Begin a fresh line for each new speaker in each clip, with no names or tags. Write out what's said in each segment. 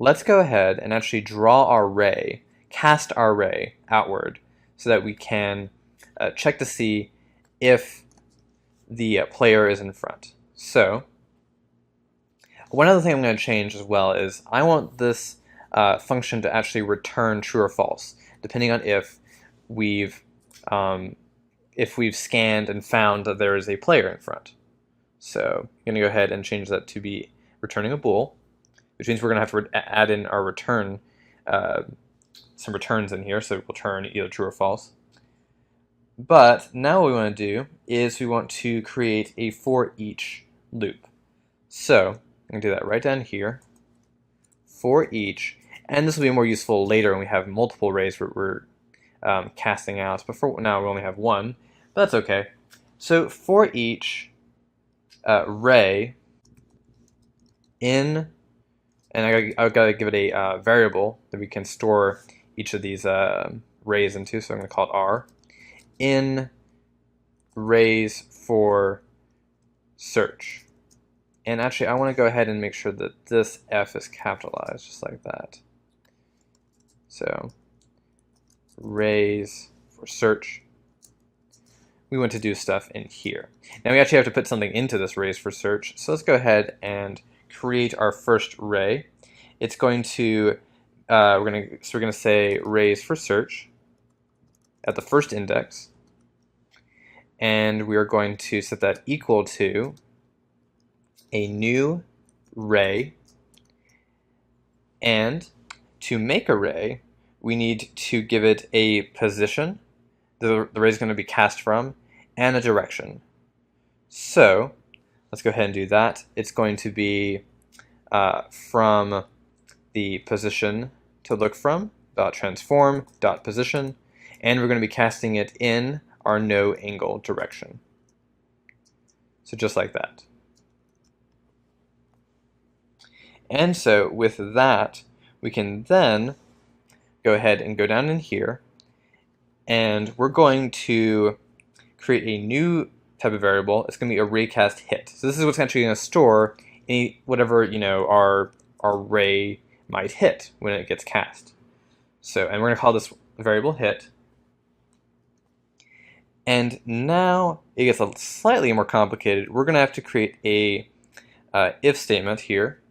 let's go ahead and actually draw our ray, cast our ray outward so that we can check to see if the player is in front. So one other thing I'm going to change as well is I want this function to actually return true or false, depending on um, if we've scanned and found that there is a player in front. So I'm going to go ahead and change that to be returning a bool, which means we're going to have to add in our return, some returns in here, so we'll turn either true or false. But now what we want to do is we want to create a for each loop. So I'm going to do that right down here, for each, and this will be more useful later when we have multiple rays we're casting out. But for now we only have one, but that's okay. So for each ray in, and I've got to give it a variable that we can store each of these rays into, so I'm going to call it R, in rays for search. And actually I want to go ahead and make sure that this F is capitalized, just like that. So rays for search. We want to do stuff in here. Now we actually have to put something into this rays for search, so let's go ahead and create our first ray. It's going to we're going to say rays for search at the first index, and we are going to set that equal to a new ray, and to make a ray we need to give it a position the ray is going to be cast from, and a direction. So let's go ahead and do that. It's going to be from the position to look from, dot transform, dot position, and we're going to be casting it in our no angle direction. So just like that. And so with that, we can then go ahead and go down in here, and we're going to create a new type of variable. It's going to be a raycast hit. So this is what's actually going to store whatever our ray might hit when it gets cast. So, and we're going to call this variable hit. And now it gets slightly more complicated. We're going to have to create a if statement here.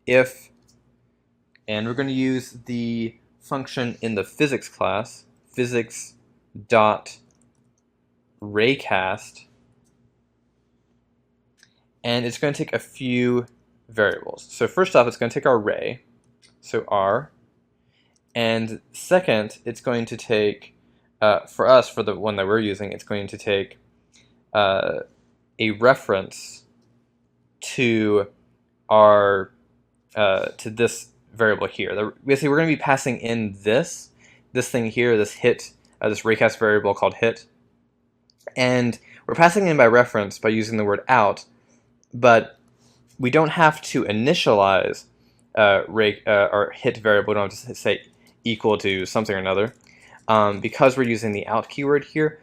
If, and we're going to use the function in the physics class, physics.raycast, and it's going to take a few variables. So first off, it's going to take our ray, so R, and second, it's going to take, for us, for the one that we're using, it's going to take a reference to our to this variable here. Basically, we're going to be passing in this thing here, this hit, this raycast variable called hit, and we're passing in by reference by using the word out, but we don't have to initialize our hit variable. We don't have to say equal to something or another. Because we're using the out keyword here,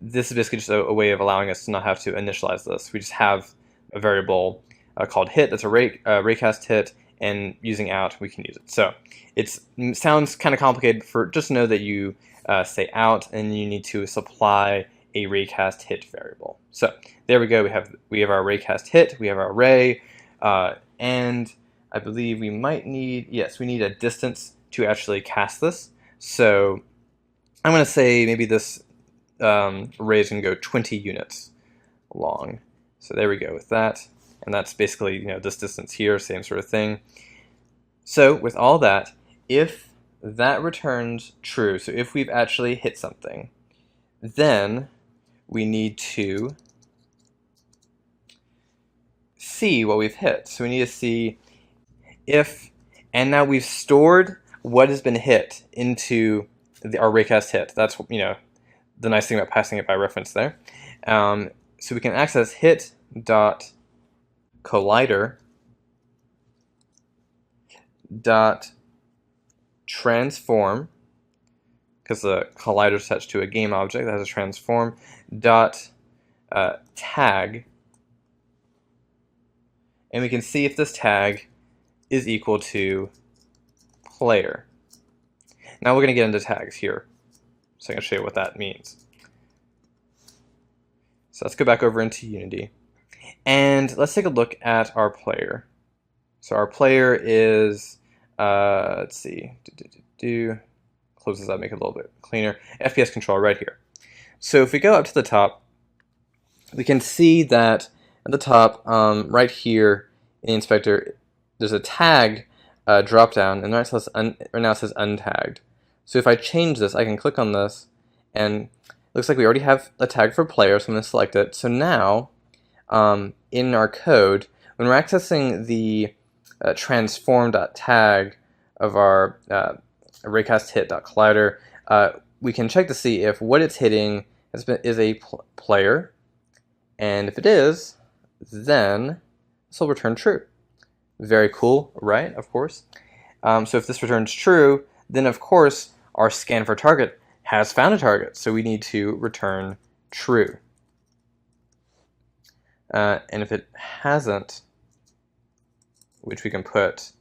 this is basically just a way of allowing us to not have to initialize this. We just have a variable called hit that's a raycast hit, and using out we can use it. So it sounds kind of complicated. Just know that you say out and you need to supply a raycast hit variable. So there we go. We have our raycast hit, we have our ray, and I believe we might need, yes, we need a distance to actually cast this. So I'm going to say maybe this ray is going to go 20 units long. So there we go with that. And that's basically, this distance here, same sort of thing. So with all that, if that returns true, so if we've actually hit something, then we need to see what we've hit. So we need to see if, and now we've stored what has been hit into our raycast hit. That's, the nice thing about passing it by reference there. So we can access hit dot collider dot transform, because the collider is attached to a game object that has a transform, dot tag, and we can see if this tag is equal to player. Now we're going to get into tags here. So I'm going to show you what that means. So let's go back over into Unity. And let's take a look at our player. So our player is, let's see, close this up, make it a little bit cleaner. FPS controller right here. So if we go up to the top, we can see that at the top, right here in the inspector, there's a tag drop down, and right now it says untagged. So if I change this, I can click on this, and it looks like we already have a tag for player, so I'm going to select it. So now, in our code, when we're accessing the transform.tag of our raycast_hit.collider, we can check to see if what it's hitting is a player, and if it is, then this will return true. Very cool, right? Of course. So if this returns true, then of course our scan for target has found a target, so we need to return true. And if it hasn't, which we can put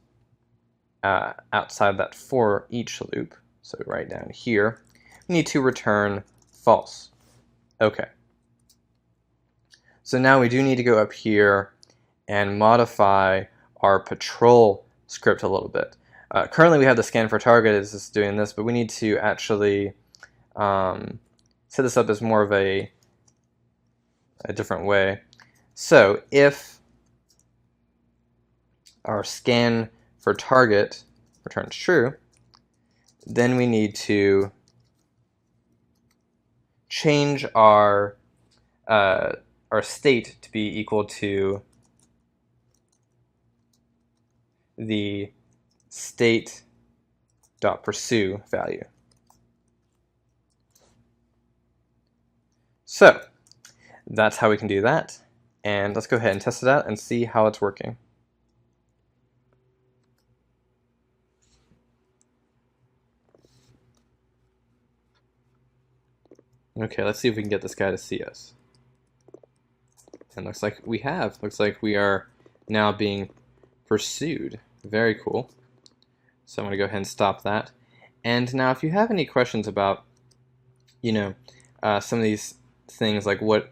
outside that for each loop, so right down here, we need to return false. Okay. So now we do need to go up here and modify our patrol script a little bit. Currently we have the scan for target is just doing this, but we need to actually set this up as more of a different way. So if our scan for target returns true, then we need to change our state to be equal to the state.pursue value. So that's how we can do that. And let's go ahead and test it out and see how it's working. Okay, let's see if we can get this guy to see us. And looks like we have. Looks like we are now being pursued. Very cool. So I'm going to go ahead and stop that. And now if you have any questions about, some of these things, like what,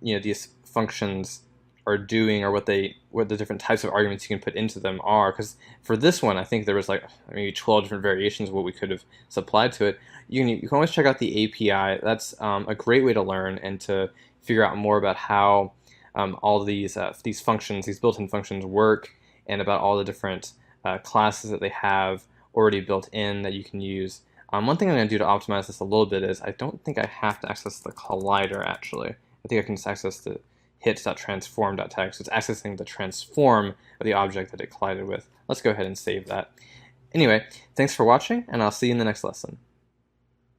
these functions are doing, or what the different types of arguments you can put into them are, because for this one I think there was like maybe 12 different variations of what we could have supplied to it. You can always check out the API. That's a great way to learn and to figure out more about how all these functions, these built-in functions work, and about all the different classes that they have already built in that you can use. One thing I'm going to do to optimize this a little bit is I don't think I have to access the collider actually. I think I can just access the hits.transform.tag, so it's accessing the transform of the object that it collided with. Let's go ahead and save that. Anyway, thanks for watching, and I'll see you in the next lesson.